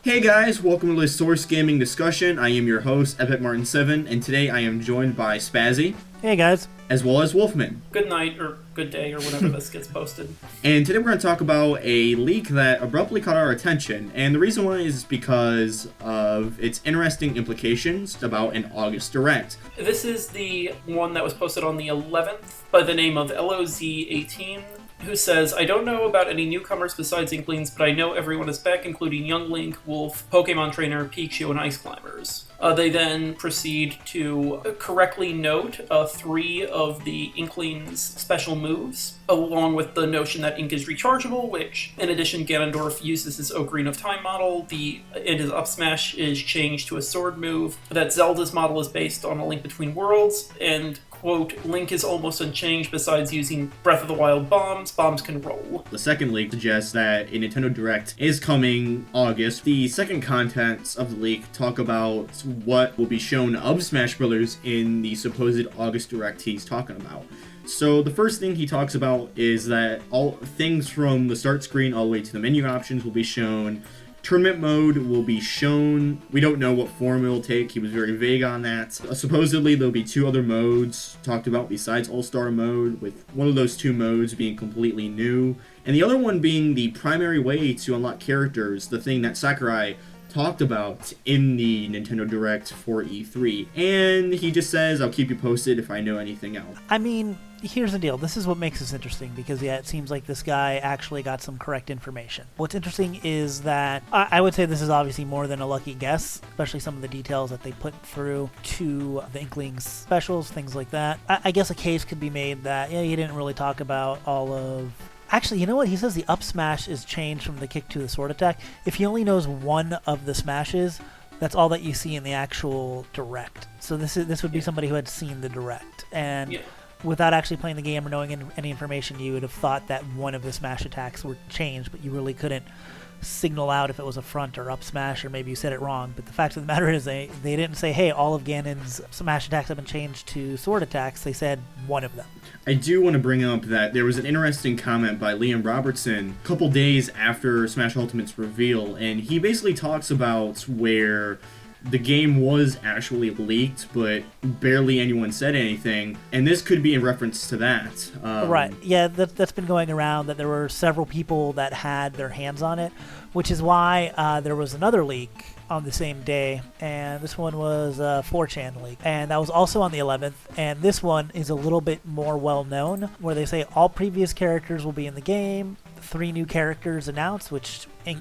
Hey guys, welcome to the Source Gaming Discussion. I am your host, Epic Martin 7, and today I am joined by Spazzy. Hey guys. As well as Wolfman. Good night, or good day, or whenever this gets posted. And today we're going to talk about a leak that abruptly caught our attention, and the reason why is because of its interesting implications about an August Direct. This is the one that was posted on the 11th by the name of LOZ18, who says, I don't know about any newcomers besides Inklings, but I know everyone is back, including Young Link, Wolf, Pokemon Trainer, Pikachu, and Ice Climbers. They then proceed to correctly note 3 of the Inklings' special moves, along with the notion that Ink is rechargeable, which, in addition, Ganondorf uses his Ocarina of Time model, and his up smash is changed to a sword move, that Zelda's model is based on A Link Between Worlds, and quote, Link is almost unchanged besides using Breath of the Wild bombs. Bombs can roll. The second leak suggests that a Nintendo Direct is coming August. The second contents of the leak talk about what will be shown of Smash Bros. In the supposed August Direct he's talking about. So the first thing he talks about is that all things from the start screen all the way to the menu options will be shown. Tournament mode will be shown. We don't know what form it will take. He was very vague on that. Supposedly, there'll be 2 other modes talked about besides All-Star mode, with one of those 2 modes being completely new, and the other one being the primary way to unlock characters, the thing that Sakurai talked about in the Nintendo Direct for E3. And he just says, I'll keep you posted if I know anything else. I mean, here's the deal. This is what makes this interesting, because it seems like this guy actually got some correct information. What's interesting is that I would say this is obviously more than a lucky guess, especially some of the details that they put through to the Inklings specials, things like that. I guess a case could be made that, he didn't really talk about all of... Actually, you know what? He says the up smash is changed from the kick to the sword attack. If he only knows one of the smashes, that's all that you see in the actual Direct. So this would be somebody who had seen the Direct. And without actually playing the game or knowing any information, you would have thought that one of the smash attacks were changed, but you really couldn't signal out if it was a front or up smash, or maybe you said it wrong. But the fact of the matter is they didn't say, hey, all of Ganon's smash attacks have been changed to sword attacks. They said one of them. I do want to bring up that there was an interesting comment by Liam Robertson a couple days after Smash Ultimate's reveal, and he basically talks about where the game was actually leaked, but barely anyone said anything, and this could be in reference to that. Right. Yeah, that's been going around, that there were several people that had their hands on it, which is why there was another leak on the same day, and this one was a 4chan leak, and that was also on the 11th, and this one is a little bit more well-known, where they say all previous characters will be in the game, 3 new characters announced,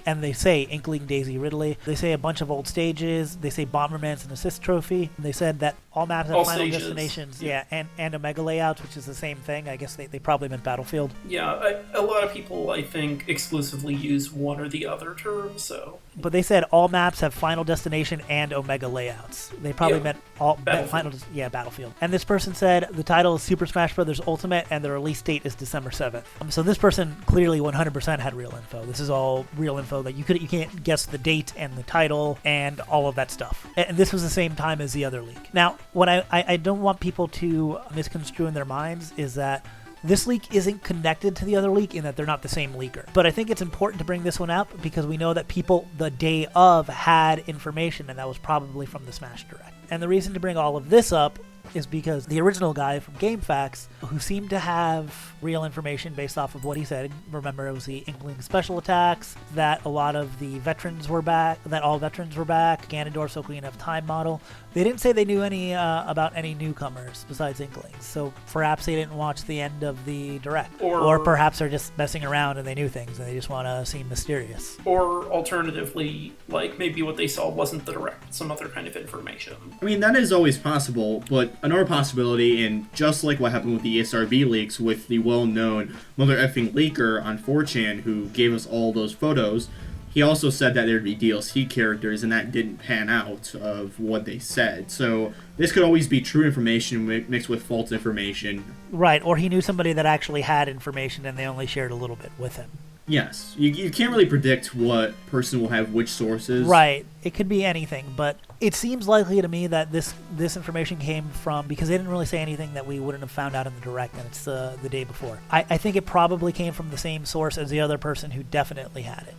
and they say Inkling, Daisy, Ridley. They say a bunch of old stages. They say Bomberman's an assist trophy. They said that all maps have final destinations, and Omega layouts, which is the same thing. I guess they probably meant Battlefield. Yeah, a lot of people, I think, exclusively use one or the other term, so... But they said all maps have final destination and Omega layouts. They probably meant all Battlefield. Battlefield. And this person said the title is Super Smash Bros. Ultimate, and the release date is December 7th. So this person clearly 100% had real info. This is all real info that you can't guess the date and the title and all of that stuff. And this was the same time as the other leak. Now, what I don't want people to misconstrue in their minds is that this leak isn't connected to the other leak in that they're not the same leaker. But I think it's important to bring this one up because we know that people the day of had information, and that was probably from the Smash Direct. And the reason to bring all of this up is because the original guy from GameFAQs, who seemed to have real information based off of what he said, remember it was the Inkling special attacks, that a lot of the veterans were back, that all veterans were back, Ganondorf's Ocarina of Time model. They didn't say they knew any about any newcomers besides Inklings, so perhaps they didn't watch the end of the Direct. Or perhaps they're just messing around and they knew things and they just want to seem mysterious. Or alternatively, like maybe what they saw wasn't the Direct, some other kind of information. I mean, that is always possible, but another possibility, and just like what happened with the ESRB leaks with the well-known mother effing leaker on 4chan who gave us all those photos, he also said that there'd be DLC characters, and that didn't pan out of what they said. So this could always be true information mixed with false information. Right, or he knew somebody that actually had information and they only shared a little bit with him. Yes, you can't really predict what person will have which sources. Right, it could be anything, but it seems likely to me that this information came from, because they didn't really say anything that we wouldn't have found out in the Direct, and it's the day before. I think it probably came from the same source as the other person who definitely had it.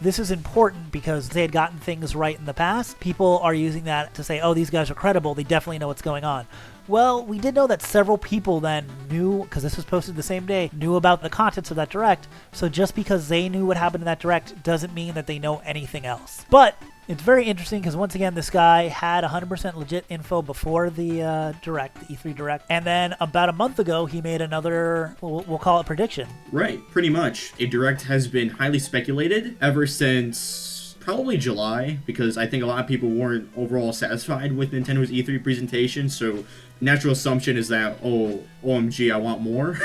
this is important because they had gotten things right in the past. People are using that to say, oh, these guys are credible. They definitely know what's going on. Well, we did know that several people then knew, because this was posted the same day, knew about the contents of that direct. So just because they knew what happened in that direct doesn't mean that they know anything else. But it's very interesting because, once again, this guy had 100% legit info before the direct, the E3 direct. And then about a month ago, he made another, we'll call it prediction. Right, pretty much. A direct has been highly speculated ever since probably July, because I think a lot of people weren't overall satisfied with Nintendo's E3 presentation, so natural assumption is that, oh, OMG, I want more.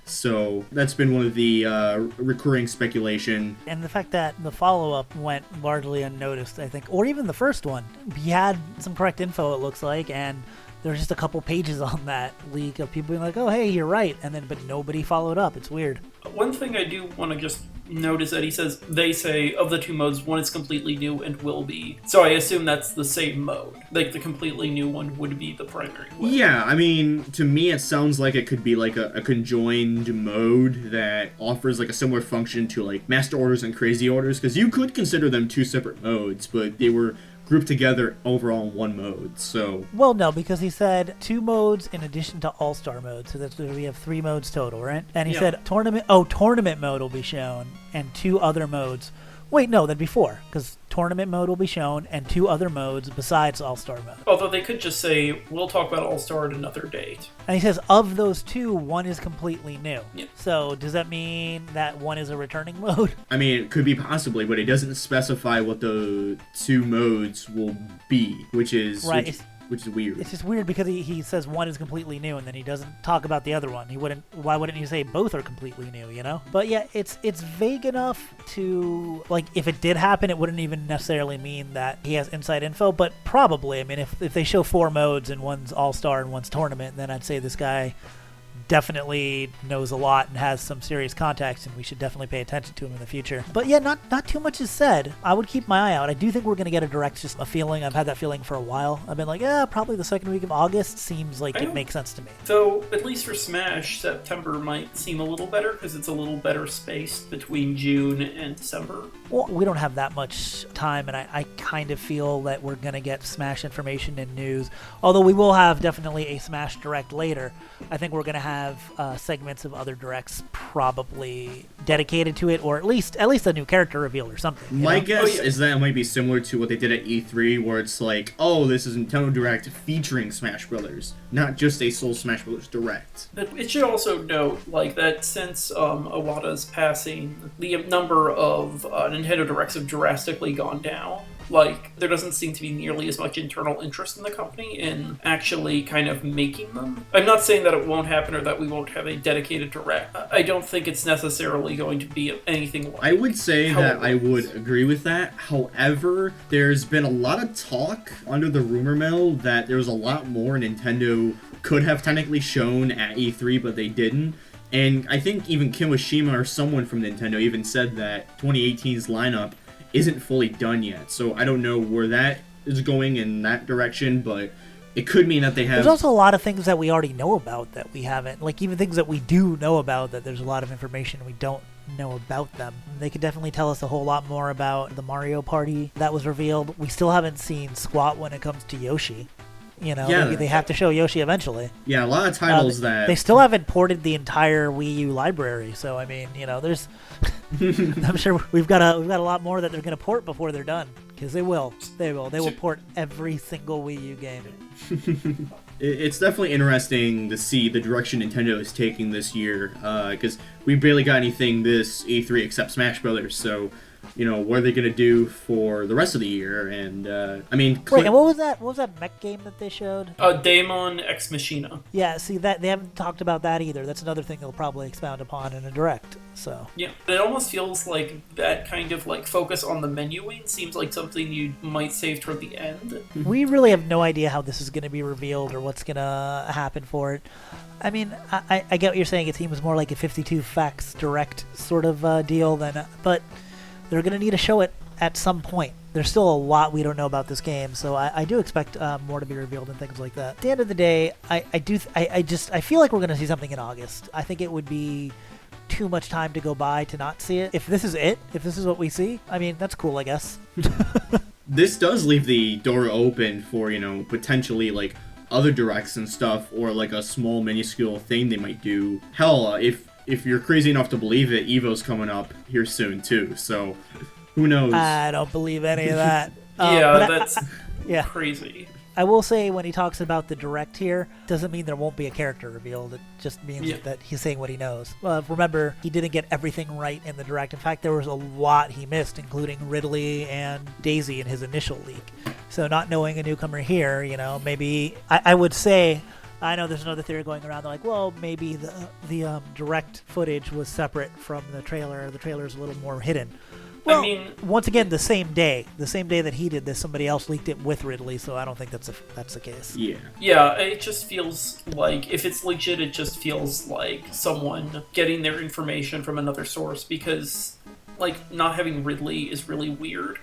So that's been one of the recurring speculation. And the fact that the follow-up went largely unnoticed, I think, or even the first one. He had some correct info, it looks like, and there's just a couple pages on that leak of people being like, oh, hey, you're right, and then but nobody followed up. It's weird. One thing I do want to just note is that they say, of the two modes, one is completely new and will be. So I assume that's the same mode. Like, the completely new one would be the primary one. Yeah, I mean, to me it sounds like it could be like a conjoined mode that offers like a similar function to like Master Orders and Crazy Orders, because you could consider them two separate modes, but they were grouped together overall in one mode, so... Well, no, because he said 2 modes in addition to All-Star mode, so that's we have 3 modes total, right? And he said tournament mode will be shown, and 2 other modes. Wait, no, that'd be 4, because tournament mode will be shown, and 2 other modes besides All-Star mode. Although they could just say, we'll talk about All-Star at another date. And he says, of those 2, 1 is completely new. Yeah. So does that mean that 1 is a returning mode? I mean, it could be possibly, but it doesn't specify what the 2 modes will be, which is... Right. Which is weird. It's just weird because he says 1 is completely new and then he doesn't talk about the other one. Why wouldn't you say both are completely new, you know? But yeah, it's vague enough to, like, if it did happen, it wouldn't even necessarily mean that he has inside info, but probably. I mean, if they show 4 modes and one's All-Star and one's Tournament, then I'd say this guy definitely knows a lot and has some serious contacts, and we should definitely pay attention to him in the future. But yeah, not too much is said. I would keep my eye out. I do think we're going to get a direct, just a feeling. I've had that feeling for a while. I've been like, yeah, probably the second week of August seems like it makes sense to me. So, at least for Smash, September might seem a little better because it's a little better spaced between June and December. Well, we don't have that much time, and I kind of feel that we're going to get Smash information and news. Although we will have definitely a Smash Direct later. I think we're going to have segments of other directs probably dedicated to it, or at least a new character reveal or something. My guess is that it might be similar to what they did at E3, where it's like, oh, this is Nintendo Direct featuring Smash Brothers, not just a sole Smash Brothers Direct. But it should also note, like, that since Iwata's passing, the number of Nintendo Directs have drastically gone down. Like, there doesn't seem to be nearly as much internal interest in the company in actually kind of making them. I'm not saying that it won't happen or that we won't have a dedicated direct. I don't think it's necessarily going to be anything like... I would say that I would agree with that. However, there's been a lot of talk under the rumor mill that there's a lot more Nintendo could have technically shown at E3, but they didn't. And I think even Kimishima or someone from Nintendo even said that 2018's lineup isn't fully done yet, so I don't know where that is going in that direction, but it could mean that they have... There's also a lot of things that we already know about that we haven't, like even things that we do know about, that there's a lot of information we don't know about them. They could definitely tell us a whole lot more about the Mario Party that was revealed. We still haven't seen squat when it comes to Yoshi. You know, they have to show Yoshi eventually. Yeah, a lot of titles that... They still haven't ported the entire Wii U library, so I mean, you know, there's... I'm sure we've got a lot more that they're going to port before they're done, because they will. They will port every single Wii U game. It's definitely interesting to see the direction Nintendo is taking this year, because we barely got anything this E3 except Smash Brothers, so... You know, what are they going to do for the rest of the year? And, I mean... Wait, and what was that mech game that they showed? Daemon Ex Machina. Yeah, see, that they haven't talked about that either. That's another thing they'll probably expound upon in a direct, so... Yeah, it almost feels like that kind of, like, focus on the menuing seems like something you might save toward the end. We really have no idea how this is going to be revealed or what's going to happen for it. I mean, I get what you're saying. It seems more like a 52 Facts direct sort of deal than... But... They're going to need to show it at some point. there's still a lot we don't know about this game, so I do expect more to be revealed and things like that. At the end of the day, I feel like we're going to see something in August. I think it would be too much time to go by to not see it. If this is it, if this is what we see, I mean, that's cool, I guess. This does leave the door open for, potentially, like, other directs and stuff, or, like, a small minuscule thing they might do. Hell, if you're crazy enough to believe it, EVO's coming up here soon, too, so who knows? I don't believe any of that. That's yeah. crazy. I will say, when he talks about the direct here, doesn't mean there won't be a character revealed. It just means that he's saying what he knows. Remember, he didn't get everything right in the direct. In fact, there was a lot he missed, including Ridley and Daisy in his initial leak. So not knowing a newcomer here, maybe I would say, I know there's another theory going around. They're like, well, maybe the direct footage was separate from the trailer. The trailer's a little more hidden. Well, I mean, once again, the same day that he did this, somebody else leaked it with Ridley, so I don't think that's the case. Yeah, it just feels like, if it's legit, it just feels like someone getting their information from another source, because, like, not having Ridley is really weird,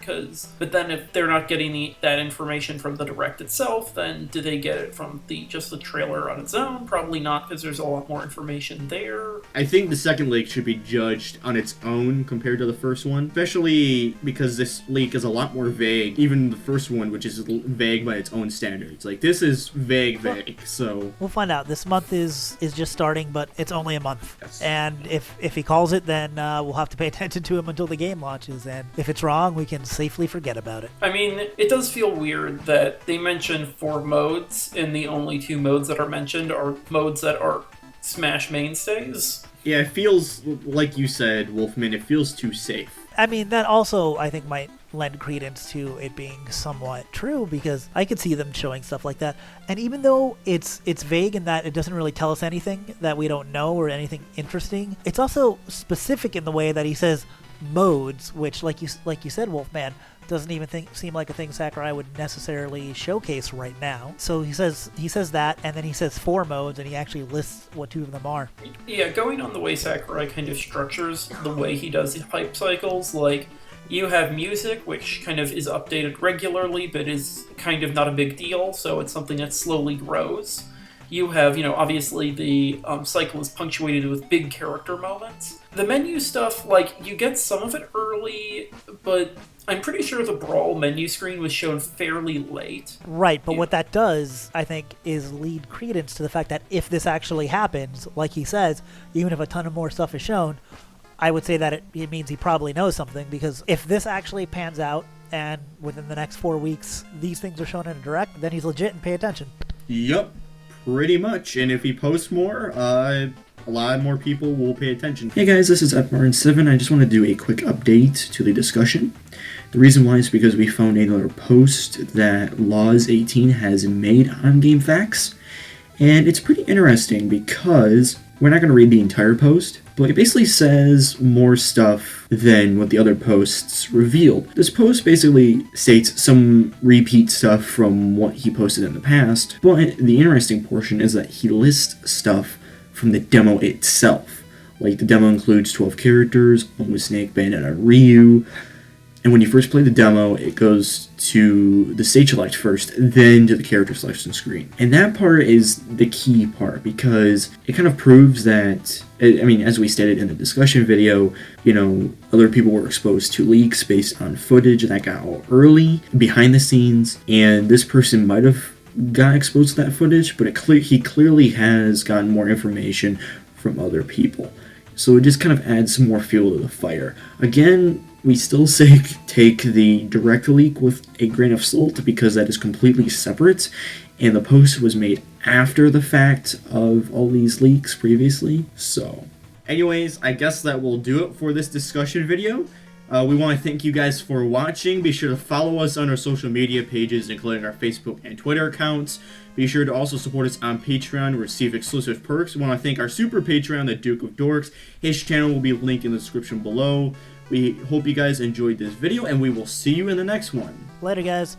but then if they're not getting that information from the direct itself, then do they get it from just the trailer on its own? Probably not, because there's a lot more information there. I think the second leak should be judged on its own compared to the first one, especially because this leak is a lot more vague, even the first one, which is vague by its own standards. Like, this is vague, so... We'll find out. This month is just starting, but it's only a month. Yes. And if he calls it, then we'll have to pay attention to him until the game launches, and if it's wrong, we can safely forget about it. I mean, it does feel weird that they mention 4 modes, and the only 2 modes that are mentioned are modes that are Smash mainstays. Yeah, it feels, like you said, Wolfman, it feels too safe. I mean, that also, I think, might lend credence to it being somewhat true, because I could see them showing stuff like that. And even though it's vague in that it doesn't really tell us anything that we don't know or anything interesting, it's also specific in the way that he says modes, which, like you said, Wolfman, doesn't even seem like a thing Sakurai would necessarily showcase right now. So he says that, and then he says 4 modes, and he actually lists what 2 of them are. Yeah, going on the way Sakurai kind of structures the way he does his hype cycles, like, you have music, which kind of is updated regularly, but is kind of not a big deal, so it's something that slowly grows. You have, obviously the cycle is punctuated with big character moments. The menu stuff, like, you get some of it early, but I'm pretty sure the Brawl menu screen was shown fairly late. Right, but what that does, I think, is lead credence to the fact that if this actually happens, like he says, even if a ton of more stuff is shown, I would say that it means he probably knows something, because if this actually pans out, and within the next 4 weeks, these things are shown in a direct, then he's legit and pay attention. Yup. Pretty much, and if he posts more, a lot more people will pay attention. Hey guys, this is FMartin7. I just want to do a quick update to the discussion. The reason why is because we found another post that Laws 18 has made on GameFAQs, and it's pretty interesting because we're not going to read the entire post, but it basically says more stuff than what the other posts revealed. This post basically states some repeat stuff from what he posted in the past, but the interesting portion is that he lists stuff from the demo itself. Like, the demo includes 12 characters, along with Snake, Bandit, and Ryu. And when you first play the demo, it goes to the stage select first, then to the character selection screen. And that part is the key part, because it kind of proves that, I mean, as we stated in the discussion video, other people were exposed to leaks based on footage that got out early, behind the scenes, and this person might have got exposed to that footage, but he clearly has gotten more information from other people. So it just kind of adds some more fuel to the fire. Again, we still say take the direct leak with a grain of salt, because that is completely separate, and the post was made after the fact of all these leaks previously. So, anyways, I guess that will do it for this discussion video. We want to thank you guys for watching. Be sure to follow us on our social media pages, including our Facebook and Twitter accounts. Be sure to also support us on Patreon to receive exclusive perks. We want to thank our super Patreon, the Duke of Dorks. His channel will be linked in the description below. We hope you guys enjoyed this video, and we will see you in the next one. Later, guys.